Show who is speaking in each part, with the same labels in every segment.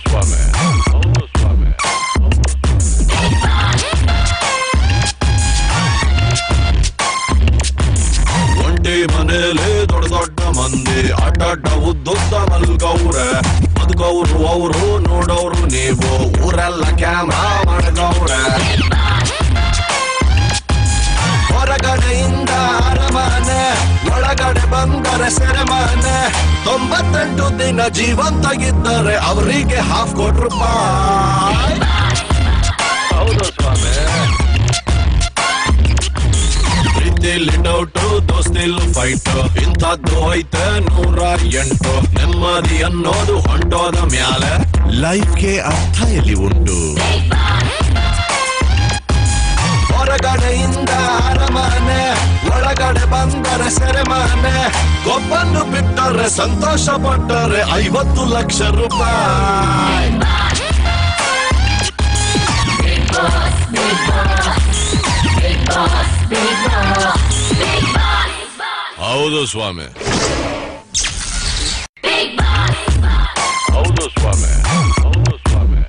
Speaker 1: ಸ್ವಾಮಿ ಹೌದು ಸ್ವಾಮಿ ಒಂಟಿ ಮನೇಲಿ ದೊಡ್ಡ ದೊಡ್ಡ ಮಂದಿ ಅಡ್ಡಡ್ಡ ಉದ್ದುದ್ದ ಮಲ್ಗವ್ರೆ ಬದುಕವ್ರು ಅವರು ನೋಡೋರು ನೀವು ಊರೆಲ್ಲ ಕ್ಯಾಮ್ರಾ ಮಾಡಗವ್ರೆ ಹೊರಗಡೆಯಿಂದ ಅರಮನೆ ಒಳಗಡೆ ಬಂದರೆ ಸೆರೆಮನೆ 98 ದಿನ ಜೀವಂತಾಗಿದ್ದರೆ ಅವರಿಗೆ ₹50,000 ಹೌದು ಸ್ವಾಮಿ ಪ್ರೀತಿಲಿ ಡೌಟು ದೋಸ್ತಿಲ್ ಫೈಟ್ ಇಂಥದ್ದು ಐತೆ 108 ನೆಮ್ಮದಿ ಅನ್ನೋದು ಹೊಂಟೋದ ಮ್ಯಾಲೆ ಲೈಫ್ಗೆ ಅರ್ಥ ಎಲ್ಲಿ ಉಂಟು ಹೊರಗಡೆಯಿಂದ ಅರಮನೆ ಒಳಗಡೆ ಬಂದರೆ ಸೆರೆಮನೆ ಗೊಬ್ಬನ್ನು ಬಿಟ್ಟರೆ ಸಂತೋಷ ಪಟ್ಟರೆ ₹50 ಲಕ್ಷ ಹೌದು ಸ್ವಾಮಿ ಹೌದು ಸ್ವಾಮಿ ಹೌದು ಸ್ವಾಮಿ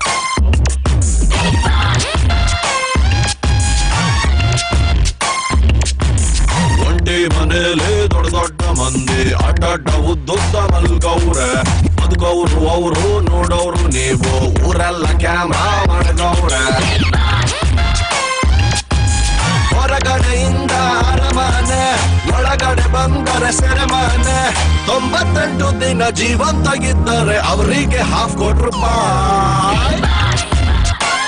Speaker 1: ಒಂಟಿ ಮನೇಲಿ ದೊಡ್ಡ ದೊಡ್ಡ ಮಂದಿ ಅಡ್ಡಡ್ಡ ಉದ್ದುದ್ದ ಮಲ್ಗವ್ರೆ ಬದುಕವ್ರು ಅವರು ನೋಡೋರು ನೀವು ಊರೆಲ್ಲ ಕ್ಯಾಮ್ರಾ ಮಾಡಗವ್ರೆ ಹೊರಗಡೆಯಿಂದ ಅರಮನೆ ಒಳಗಡೆ ಬಂದರೆ ಸೆರೆಮನೆ 98 ದಿನ ಜೀವಂತಾಗಿದ್ದರೆ ಅವರಿಗೆ ₹50,000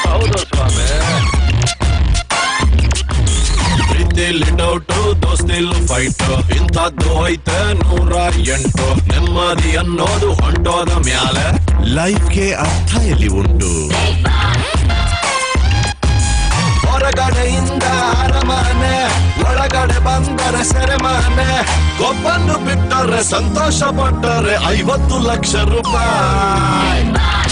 Speaker 1: ಹೌದು ಸ್ವಾಮಿ ಪ್ರೀತಿಲಿ ಡೌಟು ದೋಸ್ತಿಲ್ ಫೈಟ್ ಇಂಥದ್ದು ಐತೆ 108 ನೆಮ್ಮದಿ ಅನ್ನೋದು ಹೊಂಟೋದ ಮ್ಯಾಲೆ ಲೈಫ್ಗೆ ಅರ್ಥ ಎಲ್ಲಿ ಉಂಟು ಹೊರಗಡೆಯಿಂದ ಅರಮನೆ ಒಳಗಡೆ ಬಂದರೆ ಸೆರೆಮನೆ ಗೊಬ್ಬನ್ನು ಬಿಟ್ಟರೆ ಸಂತೋಷ ಪಟ್ಟರೆ ₹50 ಲಕ್ಷ